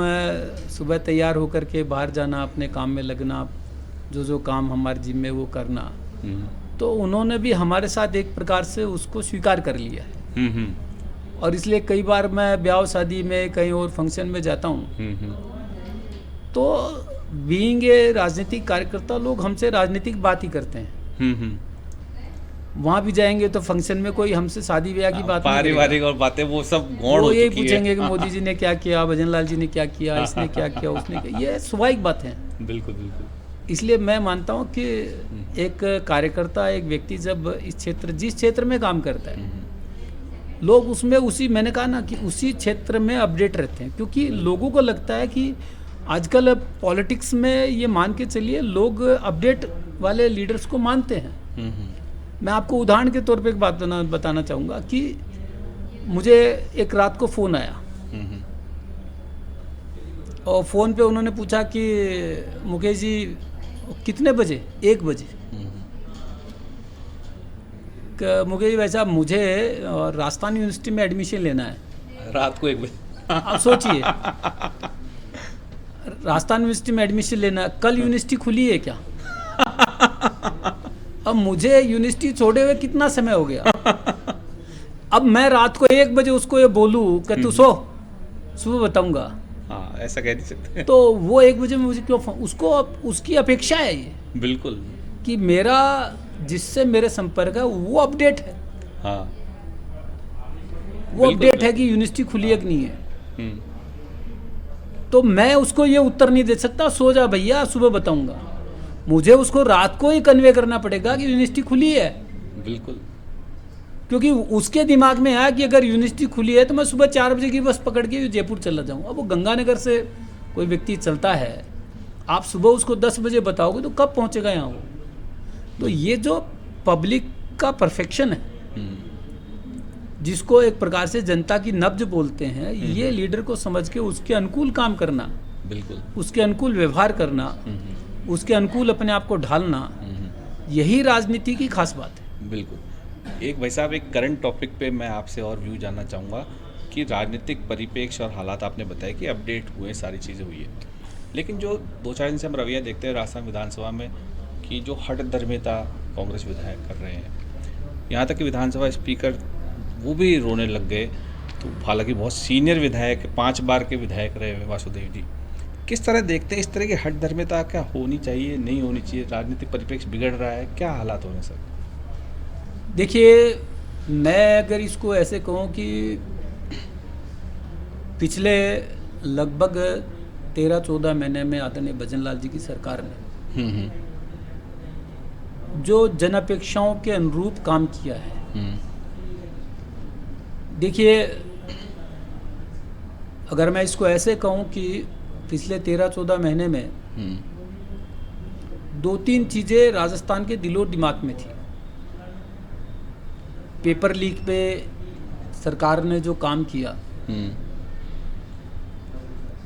सुबह तैयार होकर के बाहर जाना, अपने काम में लगना, जो काम हमारे जिम्मे वो करना। तो उन्होंने भी हमारे साथ एक प्रकार से उसको स्वीकार कर लिया है। और इसलिए कई बार मैं ब्याह शादी में कहीं और फंक्शन में जाता हूँ तो बीइंग ए राजनीतिक कार्यकर्ता लोग हमसे राजनीतिक बात ही करते हैं। वहाँ भी जाएंगे तो फंक्शन में कोई हमसे शादी ब्याह की बात नहीं करेगा। पारिवारिक और बातें वो सब गौण वो हो यही चुकी है। पूछेंगे कि मोदी जी ने क्या किया, भजन लाल जी ने क्या किया, इसने क्या किया, उसने क्या। ये स्वाभाविक बात है। बिल्कुल बिल्कुल। इसलिए मैं मानता हूँ कि एक कार्यकर्ता, एक व्यक्ति जब इस क्षेत्र, जिस क्षेत्र में काम करता है, लोग उसमें मैंने कहा ना कि उसी क्षेत्र में अपडेट रहते हैं। क्योंकि लोगों को लगता है कि आजकल पॉलिटिक्स में ये मान के चलिए लोग अपडेट वाले लीडर्स को मानते हैं। मैं आपको उदाहरण के तौर पे एक बात बताना चाहूँगा कि मुझे एक रात को फ़ोन आया और फ़ोन पे उन्होंने पूछा कि मुकेश जी कितने बजे? 1 बजे। मुकेश जी भाई साहब, मुझे राजस्थान यूनिवर्सिटी में एडमिशन लेना है। रात को 1 बजे। आप सोचिए, राजस्थान यूनिवर्सिटी में एडमिशन लेना है, कल यूनिवर्सिटी खुली है क्या? अब मुझे यूनिवर्सिटी छोड़े हुए कितना समय हो गया। अब मैं रात को 1 बजे उसको ये बोलूँ कि तू सो, सुबह बताऊंगा। हाँ, ऐसा कह नहीं सकते। तो वो 1 बजे में मुझे क्यों उसको उसकी अपेक्षा है ये बिल्कुल कि मेरा जिससे मेरे संपर्क है वो अपडेट है। हाँ। वो बिल्कुल, अपडेट है कि यूनिवर्सिटी खुली है कि नहीं है। तो मैं उसको ये उत्तर नहीं दे सकता, सो जा भैया सुबह बताऊंगा। मुझे उसको रात को ही कन्वे करना पड़ेगा कि यूनिवर्सिटी खुली है। बिल्कुल। क्योंकि उसके दिमाग में आया कि अगर यूनिवर्सिटी खुली है तो मैं सुबह 4 बजे की बस पकड़ के जयपुर चला जाऊँ। अब वो गंगानगर से कोई व्यक्ति चलता है, आप सुबह उसको 10 बजे बताओगे तो कब पहुँचेगा यहाँ वो? तो ये जो पब्लिक का परफेक्शन है, जिसको एक प्रकार से जनता की नब्ज बोलते हैं, ये लीडर को समझ के उसके अनुकूल काम करना, बिल्कुल उसके अनुकूल व्यवहार करना, उसके अनुकूल अपने आप को ढालना, यही राजनीति की खास बात है। बिल्कुल। एक भाई साहब, एक करंट टॉपिक पे मैं आपसे और व्यू जानना चाहूँगा कि राजनीतिक परिप्रेक्ष्य और हालात आपने बताया कि अपडेट हुए, सारी चीज़ें हुई है, लेकिन जो 2-4 दिन से हम रवैया देखते हैं राजस्थान विधानसभा में कि जो हठधर्मिता कांग्रेस विधायक कर रहे हैं, यहाँ तक कि विधानसभा स्पीकर वो भी रोने लग गए। तो हालांकि बहुत सीनियर विधायक, 5 बार के विधायक रहे हुए वासुदेव जी, किस तरह देखते हैं इस तरह की हठधर्मिता क्या होनी चाहिए, नहीं होनी चाहिए? राजनीतिक परिप्रेक्ष्य बिगड़ रहा है, क्या हालात हो रहे हैं सर? देखिए, मैं अगर इसको ऐसे कहूँ कि पिछले लगभग 13-14 महीने में आदरणीय भजन लाल जी की सरकार ने जो जन अपेक्षाओं के अनुरूप काम किया है, देखिए अगर मैं इसको ऐसे कहूँ कि पिछले 13-14 महीने में 2-3 चीज़ें राजस्थान के दिलो दिमाग में थी। पेपर लीक पे सरकार ने जो काम किया,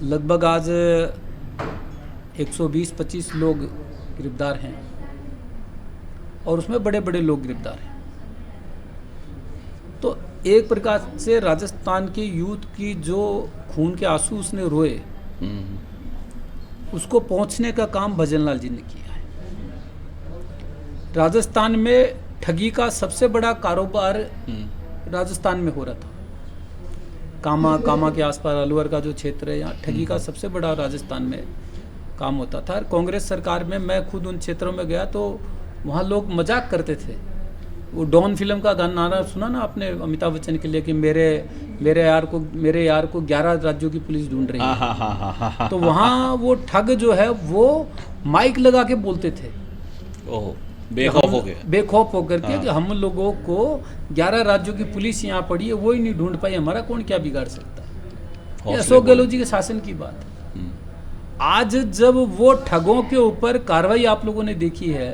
लगभग आज 120-25 लोग गिरफ्तार हैं और उसमें बड़े बड़े लोग गिरफ्तार हैं। तो एक प्रकार से राजस्थान के यूथ की जो खून के आंसू उसने रोए, उसको पहुंचने का काम भजनलाल जी ने किया है। राजस्थान में ठगी का सबसे बड़ा कारोबार राजस्थान में हो रहा था। कामा के आसपास अलवर का जो क्षेत्र है, यहाँ ठगी का सबसे बड़ा राजस्थान में काम होता था। कांग्रेस सरकार में मैं खुद उन क्षेत्रों में गया तो वहाँ लोग मजाक करते थे। वो डॉन फिल्म का गाना सुना ना आपने अमिताभ बच्चन के लिए कि मेरे यार को 11 राज्यों की पुलिस ढूंढ रही है। तो वहाँ वो ठग जो है वो माइक लगा के बोलते थे, ओह, बेखौफ होकर के कि हम लोगों को 11 राज्यों की पुलिस यहाँ पड़ी है, वो ही नहीं ढूंढ पाई, हमारा कौन क्या बिगाड़ सकता है। ये अशोक गहलोत जी के शासन की बात है। आज जब वो ठगों के ऊपर कार्रवाई आप लोगों ने देखी है,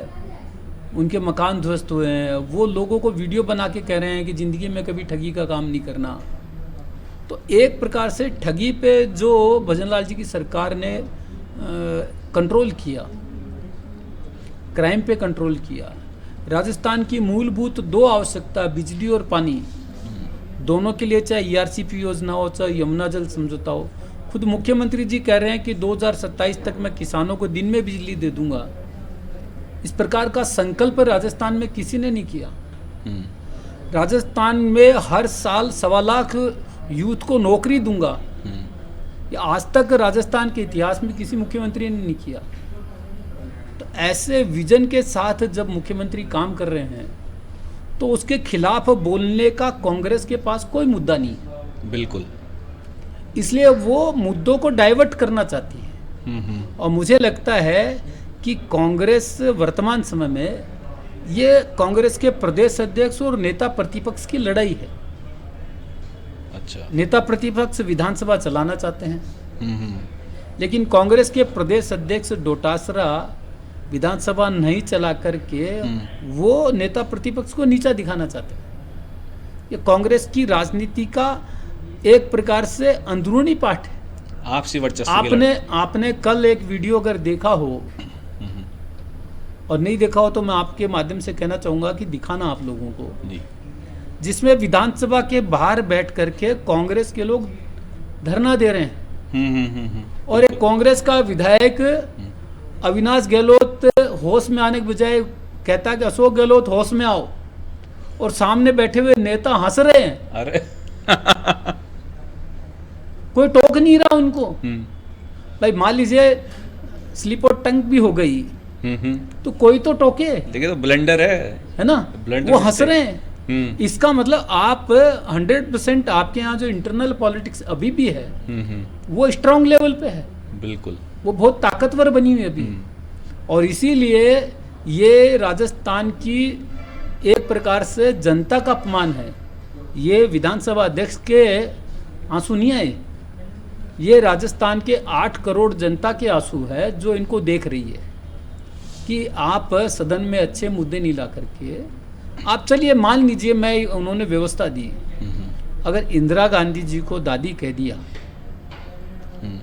उनके मकान ध्वस्त हुए हैं, वो लोगों को वीडियो बना के कह रहे हैं कि ज़िंदगी में कभी ठगी का काम नहीं करना। तो एक प्रकार से ठगी पे जो भजनलाल जी की सरकार ने कंट्रोल किया, क्राइम पे कंट्रोल किया। राजस्थान की मूलभूत 2 आवश्यकता, बिजली और पानी, दोनों के लिए चाहे ERCP योजना हो चाहे यमुना जल समझौता हो, खुद मुख्यमंत्री जी कह रहे हैं कि 2027 तक मैं किसानों को दिन में बिजली दे दूंगा। इस प्रकार का संकल्प राजस्थान में किसी ने नहीं किया। राजस्थान में हर साल 1.25 लाख यूथ को नौकरी दूंगा, ये आज तक राजस्थान के इतिहास में किसी मुख्यमंत्री ने नहीं किया। तो ऐसे विजन के साथ जब मुख्यमंत्री काम कर रहे हैं तो उसके खिलाफ बोलने का कांग्रेस के पास कोई मुद्दा नहीं है। बिल्कुल, इसलिए वो मुद्दों को डाइवर्ट करना चाहती है। और मुझे लगता है कि कांग्रेस वर्तमान समय में ये कांग्रेस के प्रदेश अध्यक्ष और नेता प्रतिपक्ष की लड़ाई है। अच्छा, नेता प्रतिपक्ष विधानसभा चलाना चाहते हैं, लेकिन कांग्रेस के प्रदेश अध्यक्ष डोटासरा विधानसभा नहीं चला करके वो नेता प्रतिपक्ष को नीचा दिखाना चाहते हैं। ये कांग्रेस की राजनीति का एक प्रकार से अंदरूनी पार्ट है। आपसी वर्चस्व आपने कल एक वीडियो अगर देखा हो और नहीं देखा हो तो मैं आपके माध्यम से कहना चाहूंगा कि दिखाना आप लोगों को जी। जिसमें विधानसभा के बाहर बैठ करके कांग्रेस के लोग धरना दे रहे हैं और एक कांग्रेस का विधायक अविनाश गहलोत होश में आने के बजाय कहता है कि अशोक गहलोत होश में आओ, और सामने बैठे हुए नेता हंस रहे हैं। अरे कोई टोक नहीं रहा उनको। भाई मान लीजिए स्लिप और टंग भी हो गई तो कोई तो टोके। देखिए तो ब्लेंडर है ना, वो हंस रहे हैं। इसका मतलब आप 100% आपके यहाँ जो इंटरनल पॉलिटिक्स अभी भी है वो स्ट्रांग लेवल पे है। बिल्कुल, वो बहुत ताकतवर बनी हुई है अभी। और इसीलिए ये राजस्थान की एक प्रकार से जनता का अपमान है। ये विधानसभा अध्यक्ष के आंसू नहीं आए, ये राजस्थान के 8 करोड़ जनता के आंसू है जो इनको देख रही है कि आप सदन में अच्छे मुद्दे नहीं ला करके आप, चलिए मान लीजिए मैं उन्होंने व्यवस्था दी, अगर इंदिरा गांधी जी को दादी कह दिया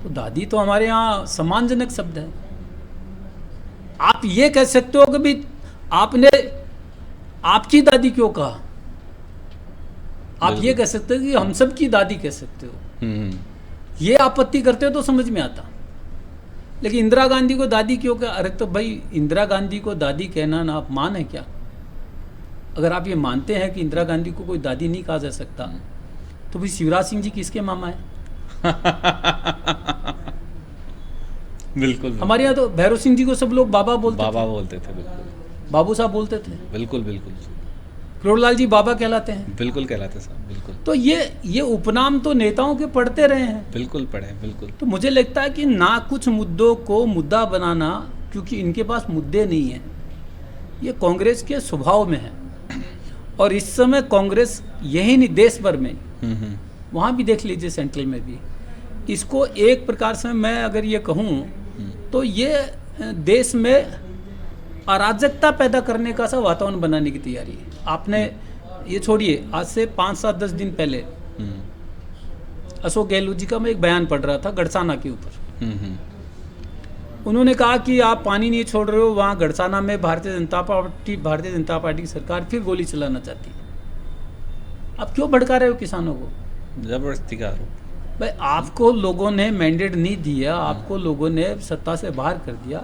तो दादी तो हमारे यहाँ सम्मानजनक शब्द है। आप ये कह सकते हो कि भी आपने आपकी दादी क्यों कहा, आप ये कह सकते हो कि हम सब की दादी कह सकते हो। ये आपत्ति करते हो तो समझ में आता, लेकिन इंदिरा गांधी को दादी क्यों कहा? अरे तो भाई इंदिरा गांधी को दादी कहना ना अपमान है क्या? अगर आप ये मानते हैं कि इंदिरा गांधी को कोई दादी नहीं कहा जा सकता तो भाई शिवराज सिंह जी किसके मामा है? बिल्कुल, हमारे यहाँ तो भैरव सिंह जी को सब लोग बाबा बोलते थे। बिल्कुल, बाबू साहब बोलते थे। बिल्कुल, करोड़लाल जी बाबा कहलाते हैं। बिल्कुल कहलाते साहब, बिल्कुल। तो ये उपनाम तो नेताओं के पढ़ते रहे हैं। बिल्कुल पढ़े, बिल्कुल। तो मुझे लगता है कि ना कुछ मुद्दों को मुद्दा बनाना, क्योंकि इनके पास मुद्दे नहीं हैं, ये कांग्रेस के स्वभाव में है। और इस समय कांग्रेस यही नहीं, देश भर में, वहाँ भी देख लीजिए, सेंट्रल में भी, इसको एक प्रकार से मैं अगर ये कहूँ तो ये देश में अराजकता पैदा करने का सा वातावरण बनाने की तैयारी है। आपने ये छोड़िए, आज से 5, 7, 10 दिन पहले अशोक गहलोत जी का मैं एक बयान पढ़ रहा था गड़साना के ऊपर। हम्म। उन्होंने कहा कि आप पानी नहीं छोड़ रहे हो, वहाँ गड़साना में भारतीय जनता पार्टी की सरकार फिर गोली चलाना चाहती है। आप क्यों भड़का रहे हो किसानों को? जबरदस्ती का आरोप। भाई आपको लोगों ने मैंडेट नहीं दिया, आपको लोगों ने सत्ता से बाहर कर दिया।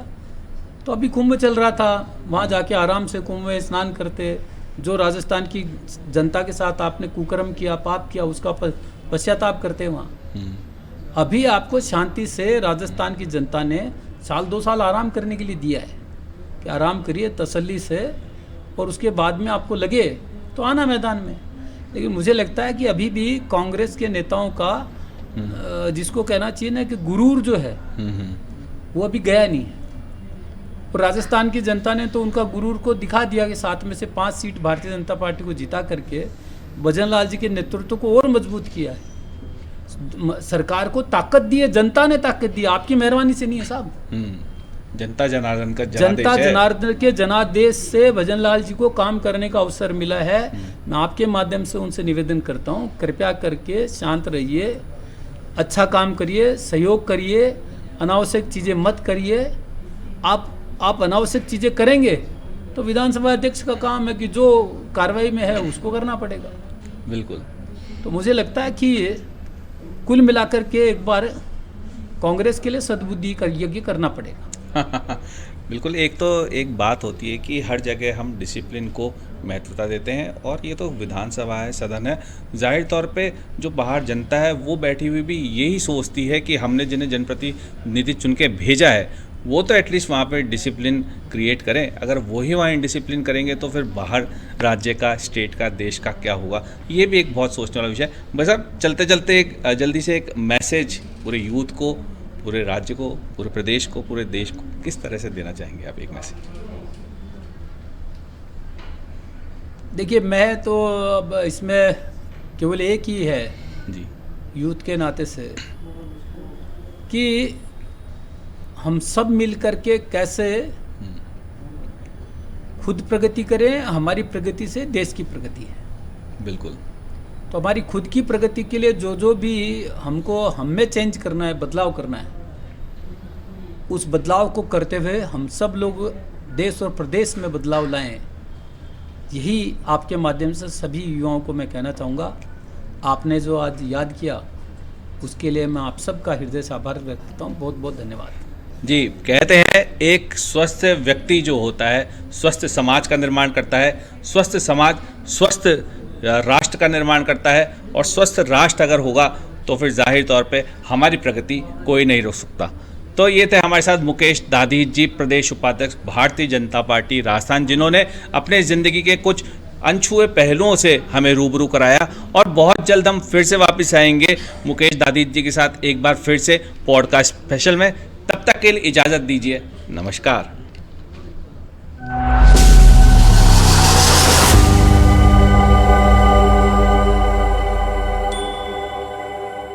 तो अभी कुंभ चल रहा था, वहाँ जाके आराम से कुंभ में स्नान करते। जो राजस्थान की जनता के साथ आपने कुकर्म किया, पाप किया, उसका पश्चाताप करते वहाँ। अभी आपको शांति से राजस्थान की जनता ने साल 2 साल आराम करने के लिए दिया है कि आराम करिए तसल्ली से, और उसके बाद में आपको लगे तो आना मैदान में। लेकिन मुझे लगता है कि अभी भी कांग्रेस के नेताओं का जिसको कहना चाहिए ना कि गुरूर जो है वो अभी गया नहीं है। और राजस्थान की जनता ने तो उनका गुरूर को दिखा दिया कि 7 में से 5 सीट भारतीय जनता पार्टी को जिता करके भजन लाल जी के नेतृत्व को और मजबूत किया है। सरकार को ताकत दी है, जनता ने ताकत दी, आपकी मेहरबानी से नहीं है साहब। जनता जनार्दन का जनता जनार्दन के जनादेश से भजन लाल जी को काम करने का अवसर मिला है। मैं आपके माध्यम से उनसे निवेदन करता हूँ, कृपया करके शांत रहिए, अच्छा काम करिए, सहयोग करिए, अनावश्यक चीज़ें मत करिए। आप अनावश्यक चीज़ें करेंगे तो विधानसभा अध्यक्ष का काम है कि जो कार्रवाई में है उसको करना पड़ेगा। बिल्कुल। तो मुझे लगता है कि कुल मिलाकर के एक बार कांग्रेस के लिए सद्बुद्धि का यज्ञ करना पड़ेगा। बिल्कुल। एक बात होती है कि हर जगह हम डिसिप्लिन को महत्वता देते हैं, और ये तो विधानसभा है, सदन है, जाहिर तौर पे जो बाहर जनता है वो बैठी हुई भी यही सोचती है कि हमने जिन्हें जनप्रतिनिधि चुन के भेजा है वो तो एटलीस्ट वहाँ पे डिसिप्लिन क्रिएट करें। अगर वही वहाँ इनडिसिप्लिन करेंगे तो फिर बाहर राज्य का, स्टेट का, देश का क्या होगा, ये भी एक बहुत सोचने वाला विषय है। बस अब चलते चलते जल्दी से एक मैसेज पूरे यूथ को, पूरे राज्य को, पूरे प्रदेश को, पूरे देश को किस तरह से देना चाहेंगे आप एक मैसेज? देखिए, मैं तो अब इसमें केवल एक ही है जी, यूथ के नाते से कि हम सब मिल करके कैसे खुद प्रगति करें। हमारी प्रगति से देश की प्रगति है। बिल्कुल। तो हमारी खुद की प्रगति के लिए जो भी हम में चेंज करना है, बदलाव करना है, उस बदलाव को करते हुए हम सब लोग देश और प्रदेश में बदलाव लाएं। यही आपके माध्यम से सभी युवाओं को मैं कहना चाहूँगा। आपने जो आज याद किया उसके लिए मैं आप सबका हृदय से आभार व्यक्त करता हूँ। बहुत बहुत धन्यवाद। जी, कहते हैं एक स्वस्थ व्यक्ति जो होता है स्वस्थ समाज का निर्माण करता है, स्वस्थ समाज स्वस्थ राष्ट्र का निर्माण करता है, और स्वस्थ राष्ट्र अगर होगा तो फिर जाहिर तौर पे हमारी प्रगति कोई नहीं रोक सकता। तो ये थे हमारे साथ मुकेश दाधीच जी, प्रदेश उपाध्यक्ष भारतीय जनता पार्टी राजस्थान, जिन्होंने अपने ज़िंदगी के कुछ अनछुए पहलुओं से हमें रूबरू कराया। और बहुत जल्द हम फिर से वापस आएंगे मुकेश दाधीच जी के साथ एक बार फिर से पॉडकास्ट स्पेशल में। तब तक के लिए इजाज़त दीजिए। नमस्कार।